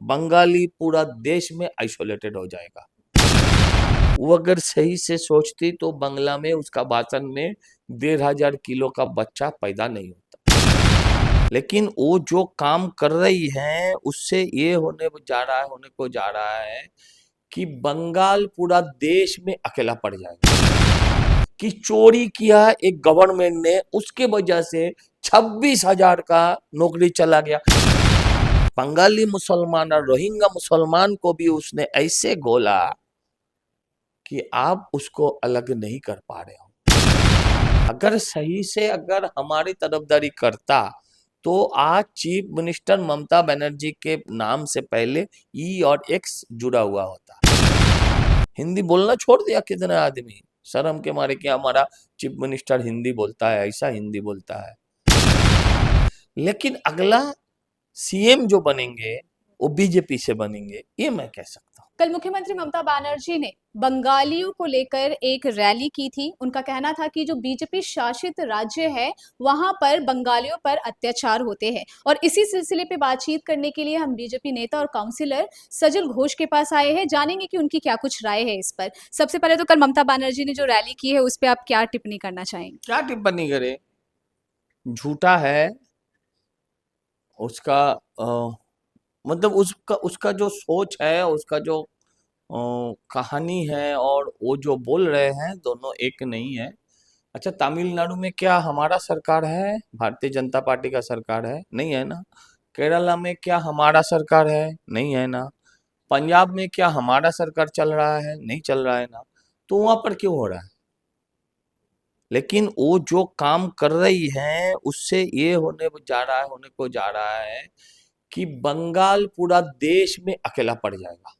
बंगाली पूरा देश में आइसोलेटेड हो जाएगा। वो अगर सही से सोचती तो बंगला में उसका भाषण में 1,500 किलो का बच्चा पैदा नहीं होता। लेकिन वो जो काम कर रही है उससे ये होने को जा रहा है कि बंगाल पूरा देश में अकेला पड़ जाएगा। कि चोरी किया एक गवर्नमेंट ने, उसके वजह से 26,000 का नौकरी चला गया। बंगाली मुसलमान और रोहिंग्या मुसलमान को भी उसने ऐसे गोला कि आप उसको अलग नहीं कर पा रहे हो। अगर सही से अगर हमारी तरफदारी करता तो आज चीफ मिनिस्टर ममता बनर्जी के नाम से पहले ई और एक्स जुड़ा हुआ होता। हिंदी बोलना छोड़ दिया कितने आदमी शर्म के मारे कि हमारा चीफ मिनिस्टर हिंदी बोलता है, ऐसा हिंदी बोलता है। लेकिन अगला सीएम जो बनेंगे वो बीजेपी से बनेंगे, ये मैं कह सकता हूँ। कल मुख्यमंत्री ममता बनर्जी ने बंगालियों को लेकर एक रैली की थी। उनका कहना था कि जो बीजेपी शासित राज्य है वहां पर बंगालियों पर अत्याचार होते हैं, और इसी सिलसिले पे बातचीत करने के लिए हम बीजेपी नेता और काउंसिलर सजल घोष के पास आए हैं। जानेंगे कि उनकी क्या कुछ राय है इस पर। सबसे पहले तो कल ममता बनर्जी ने जो रैली की है उस पर आप क्या टिप्पणी करना चाहेंगे? क्या टिप्पणी करे, झूठा है उसका। मतलब उसका उसका जो सोच है, उसका जो कहानी है और वो जो बोल रहे हैं दोनों एक नहीं है। अच्छा, तमिलनाडु में क्या हमारा सरकार है? भारतीय जनता पार्टी का सरकार है? नहीं है ना। केरला में क्या हमारा सरकार है? नहीं है ना। पंजाब में क्या हमारा सरकार चल रहा है? नहीं चल रहा है ना। तो वहां पर क्यों हो रहा है? लेकिन वो जो काम कर रही है उससे ये होने को जा रहा है कि बंगाल पूरा देश में अकेला पड़ जाएगा।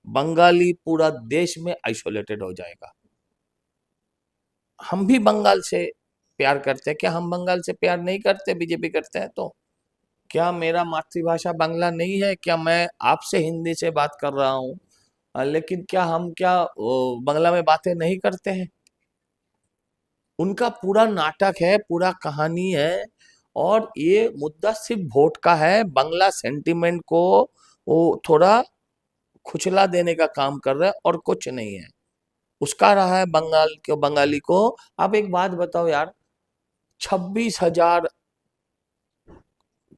बंगाली पूरा देश में आइसोलेटेड हो जाएगा। हम भी बंगाल से प्यार करते हैं क्या? हम बंगाल से प्यार नहीं करते? बीजेपी करते हैं तो क्या मेरा मातृभाषा बांग्ला नहीं है? क्या मैं आपसे हिंदी से बात कर रहा हूँ, लेकिन क्या हम बांग्ला में बातें नहीं करते हैं? उनका पूरा नाटक है, पूरा कहानी है। और ये मुद्दा सिर्फ वोट का है। बांग्ला सेंटिमेंट को वो थोड़ा खुचला देने का काम कर रहा है और कुछ नहीं है। उसका रहा है बंगाली को। अब एक बात बताओ यार, 26,000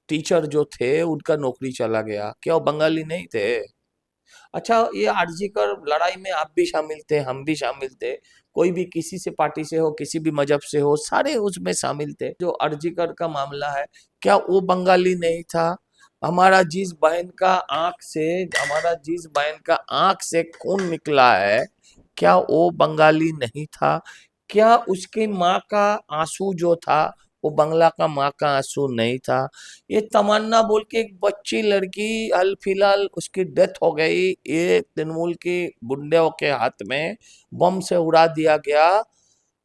टीचर जो थे उनका नौकरी चला गया, क्या वो बंगाली नहीं थे? अच्छा, ये आरजीकर लड़ाई में आप भी शामिल थे, हम भी शामिल थे। कोई भी किसी से पार्टी से हो, किसी भी मजहब से हो, सारे उसमें शामिल थे। जो आरजीकर का मामला है, क्या वो बंगाली नहीं था? हमारा जिस बहन का आंख से खून निकला है, क्या वो बंगाली नहीं था? क्या उसकी माँ का आंसू जो था वो बंगला का माँ का आंसू नहीं था? ये तमन्ना बोल के एक बच्ची लड़की, हाल फिलहाल उसकी डेथ हो गई, ये तृणमूल की गुंडों के हाथ में बम से उड़ा दिया गया।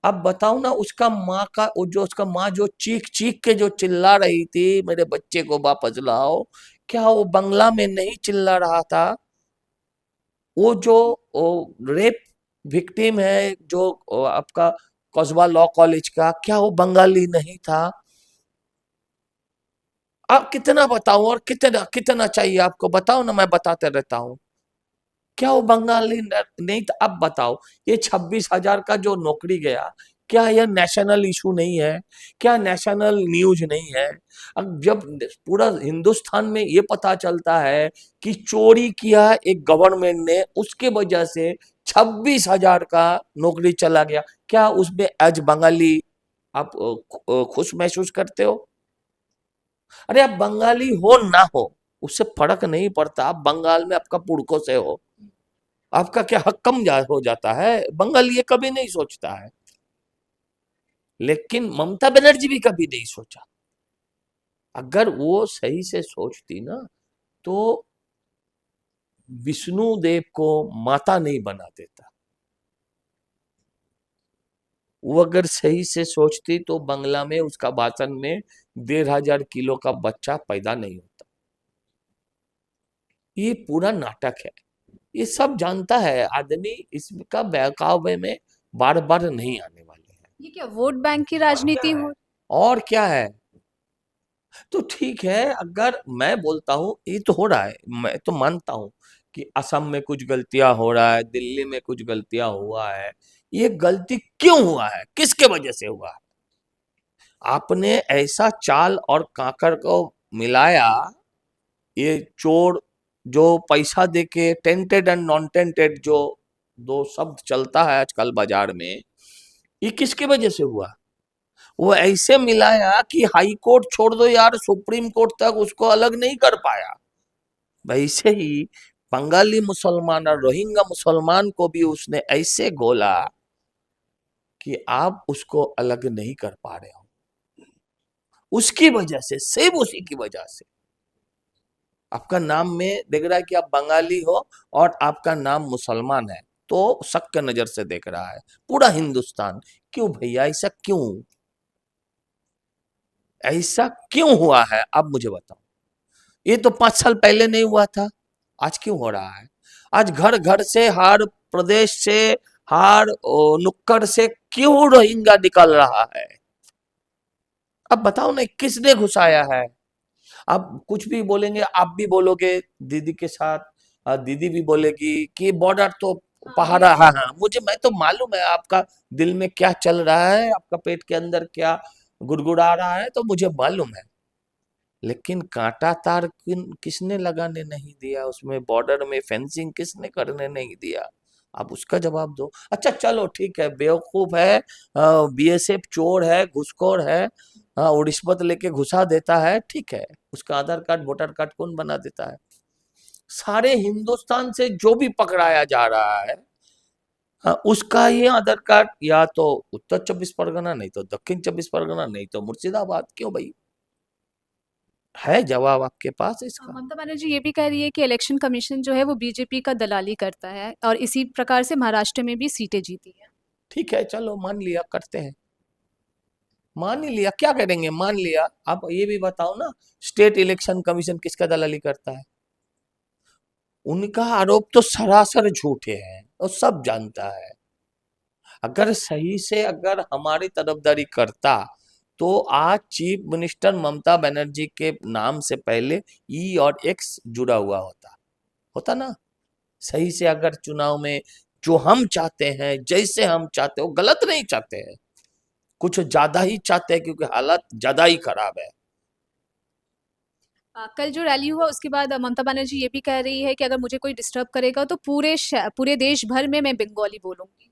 अब बताओ ना, उसका माँ जो चीख चीख के जो चिल्ला रही थी, मेरे बच्चे को वापस लाओ, क्या वो बंगला में नहीं चिल्ला रहा था? वो जो रेप विक्टिम है, जो आपका कस्बा लॉ कॉलेज का, क्या वो बंगाली नहीं था? आप कितना बताऊं और कितना कितना चाहिए आपको? बताओ ना, मैं बताते रहता हूँ। क्या वो बंगाली नहीं था? अब बताओ, ये 26,000 का जो नौकरी गया, क्या यह नेशनल इशू नहीं है? क्या नेशनल न्यूज नहीं है? अब जब पूरा हिंदुस्तान में ये पता चलता है कि चोरी किया एक गवर्नमेंट ने, उसके वजह से 26,000 का नौकरी चला गया, क्या उसमें एज बंगाली आप खुश महसूस करते हो? अरे आप बंगाली हो ना हो, उससे फर्क नहीं पड़ता। आप बंगाल में आपका पुरखों से हो, आपका क्या हक हो जाता है? बंगाल ये कभी नहीं सोचता है। लेकिन ममता बनर्जी भी कभी नहीं सोचा। अगर वो सही से सोचती ना तो विष्णु देव को माता नहीं बना देता। वो अगर सही से सोचती तो बंगला में उसका भाषण में 1,500 किलो का बच्चा पैदा नहीं होता। ये पूरा नाटक है, ये सब जानता है आदमी। इसका बहकावे में बार बार नहीं आने वाले हैं। ये क्या वोट बैंक की राजनीति हो? और क्या है? तो ठीक है, अगर मैं बोलता हूँ ये तो हो रहा है, मैं तो मानता हूँ कि असम में कुछ गलतियां हो रहा है, दिल्ली में कुछ गलतियां हुआ है। ये गलती क्यों हुआ है, किसके वजह से हुआ है? आपने ऐसा चाल और काकर को मिलाया, ये चोर जो पैसा देके टेंटेड एंड नॉन टेंटेड जो दो शब्द चलता है आजकल बाजार में, ये किसकी वजह से हुआ? वो ऐसे मिलाया कि हाई कोर्ट छोड़ दो यार, सुप्रीम कोर्ट तक उसको अलग नहीं कर पाया। वैसे ही बंगाली मुसलमान और रोहिंग्या मुसलमान को भी उसने ऐसे गोला कि आप उसको अलग नहीं कर पा रहे हो। उसकी वजह से, सिर्फ उसी की वजह से आपका नाम में देख रहा है कि आप बंगाली हो और आपका नाम मुसलमान है, तो शक की नजर से देख रहा है पूरा हिंदुस्तान। क्यों भैया, ऐसा क्यों? ऐसा क्यों हुआ है, आप मुझे बताओ। ये तो 5 साल पहले नहीं हुआ था, आज क्यों हो रहा है? आज घर घर से, हर प्रदेश से, हर नुक्कड़ से क्यों रोहिंग्या निकल रहा है? अब बताओ ना, किसने घुसाया है? आप कुछ भी बोलेंगे, आप भी बोलोगे दीदी के साथ, दीदी भी बोलेगी कि बॉर्डर तो पहाड़ा। हाँ हाँ, मुझे, मैं तो मालूम है आपका दिल में क्या चल रहा है, आपका पेट के अंदर क्या गुड़गुड़ा रहा है, तो मुझे मालूम है। लेकिन कांटा तार किसने लगाने नहीं दिया उसमें, बॉर्डर में फेंसिंग किसने करने नहीं दिया? आप उसका जवाब दो। अच्छा चलो ठीक है, बेवकूफ है, बीएसएफ चोर है, घुसखोर है, हाँ, वो रिश्वत लेके घुसा देता है, ठीक है, उसका आधार कार्ड वोटर कार्ड कौन बना देता है? सारे हिंदुस्तान से जो भी पकड़ाया जा रहा है, हाँ, उसका ये आधार कार्ड या तो उत्तर 24 परगना, नहीं तो दक्षिण 24 परगना, नहीं तो मुर्शिदाबाद। क्यों भाई? है जवाब आपके पास इसका? ममता बनर्जी ये भी कह रही है कि इलेक्शन कमीशन जो है वो बीजेपी का दलाली करता है और इसी प्रकार से महाराष्ट्र में भी सीटें जीती है। ठीक है, चलो मान लिया, करते हैं, मान ही लिया, क्या करेंगे, मान लिया। आप ये भी बताओ ना, स्टेट इलेक्शन कमीशन किसका दलाली करता है? उनका आरोप तो सरासर झूठे हैं और सब जानता है। अगर सही से अगर हमारी तरफदारी करता तो आज चीफ मिनिस्टर ममता बनर्जी के नाम से पहले ई और एक्स जुड़ा हुआ होता ना। सही से अगर चुनाव में जो हम चाहते हैं, जैसे हम चाहते हो, गलत नहीं चाहते हैं, कुछ ज्यादा ही चाहते हैं क्योंकि हालत ज्यादा ही खराब है। कल जो रैली हुआ उसके बाद ममता बनर्जी ये भी कह रही है कि अगर मुझे कोई डिस्टर्ब करेगा तो पूरे देश भर में मैं बंगाली बोलूंगी।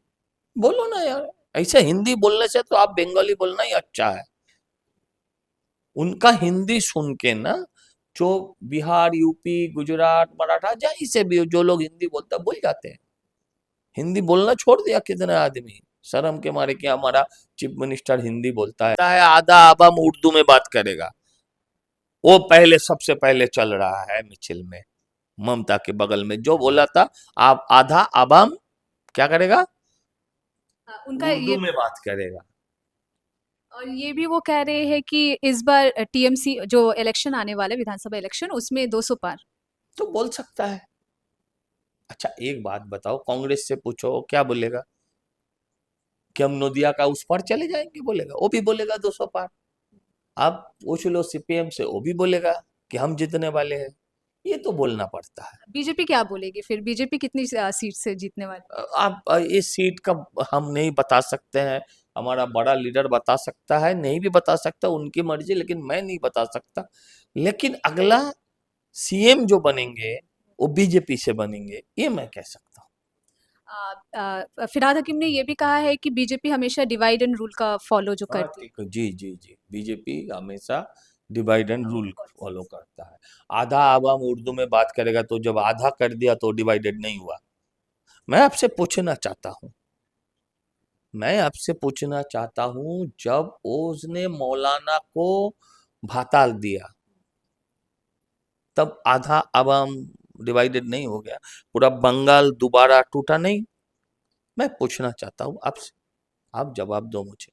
बोलो ना यार, ऐसे हिंदी बोलने से तो आप बंगाली बोलना ही अच्छा है। उनका हिंदी सुन के ना, जो बिहार, यूपी, गुजरात, मराठा, जहीं से भी जो लोग हिंदी बोलते हैं, भूल जाते हैं। हिंदी बोलना छोड़ दिया कितने आदमी, शर्म के मारे कि हमारा चीफ मिनिस्टर हिंदी बोलता है। आधा आवाम उर्दू में बात करेगा, वो पहले, सबसे पहले चल रहा है मिचिल में, ममता के बगल में जो बोला था, आप आधा आवाम क्या करेगा, उनका ये उर्दू में बात करेगा। और ये भी वो कह रहे हैं कि इस बार टीएमसी जो इलेक्शन आने वाला है विधानसभा इलेक्शन उसमें 200 पार। तो बोल सकता है। अच्छा एक बात बताओ, कांग्रेस से पूछो क्या बोलेगा? कि हम नोदिया का उस पार चले जाएंगे, बोलेगा, वो भी बोलेगा 200 पार। आप पूछ लो सीपीएम से, वो भी बोलेगा कि हम जीतने वाले हैं। ये तो बोलना पड़ता है। बीजेपी क्या बोलेगी फिर? बीजेपी कितनी सीट से जीतने वाली? आप इस सीट का हम नहीं बता सकते हैं, हमारा बड़ा लीडर बता सकता है, नहीं भी बता सकता, उनकी मर्जी, लेकिन मैं नहीं बता सकता। लेकिन अगला सीएम जो बनेंगे वो बीजेपी से बनेंगे, ये मैं कह सकता हूँ। फिरहाद हकीम ने ये भी कहा है कि बीजेपी हमेशा डिवाइड एंड रूल का फॉलो जो करती है। ठीक है, जी जी जी, बीजेपी हमेशा डिवाइड एंड रूल फॉलो करता है। आधा आवाम उर्दू में बात करेगा, तो जब आधा कर दिया तो डिवाइडेड नहीं हुआ। मैं आपसे पूछना चाहता हूँ, जब उसने मौलाना को भाताल दिया, तब आधा आवाम डिवाइडेड नहीं हो गया? पूरा बंगाल दोबारा टूटा नहीं? मैं पूछना चाहता हूँ आपसे, आप जवाब दो मुझे।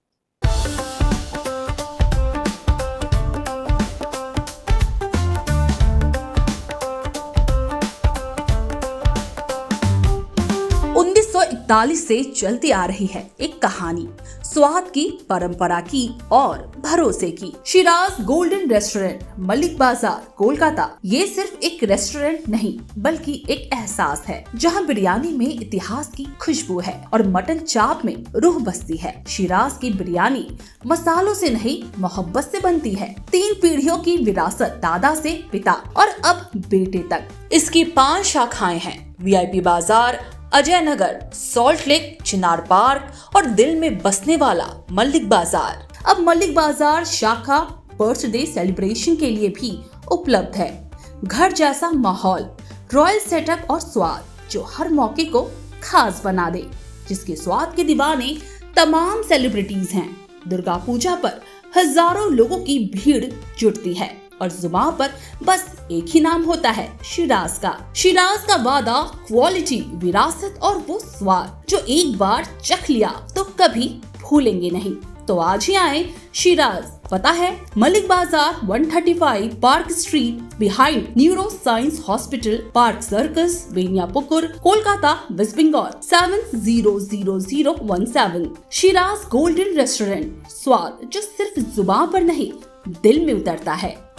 1948 से चलती आ रही है एक कहानी, स्वाद की, परंपरा की और भरोसे की। शिराज गोल्डन रेस्टोरेंट, मलिक बाजार, कोलकाता। ये सिर्फ एक रेस्टोरेंट नहीं बल्कि एक एहसास है, जहां बिरयानी में इतिहास की खुशबू है और मटन चाप में रूह बसती है। शिराज की बिरयानी मसालों से नहीं, मोहब्बत से बनती है। 3 पीढ़ियों की विरासत, दादा से पिता और अब बेटे तक। इसकी 5 शाखाएं हैं, VIP बाजार, अजय नगर, सॉल्ट लेक, चिनार पार्क और दिल में बसने वाला मलिक बाजार। अब मलिक बाजार शाखा बर्थडे सेलिब्रेशन के लिए भी उपलब्ध है। घर जैसा माहौल, रॉयल सेटअप और स्वाद जो हर मौके को खास बना दे, जिसके स्वाद के दीवाने तमाम सेलिब्रिटीज हैं। दुर्गा पूजा पर हजारों लोगों की भीड़ जुटती है और जुबान पर बस एक ही नाम होता है, शिराज का। शिराज का वादा, क्वालिटी, विरासत और वो स्वाद जो एक बार चख लिया तो कभी भूलेंगे नहीं। तो आज ही आए शिराज। पता है Malik Bazar, 135 Park Street, behind neuro science hospital, Park Circus, Beniapukur, Kolkata, West Bengal 700017। Shiraz Golden Restaurant, स्वाद जो सिर्फ जुबान पर नहीं दिल में उतरता है।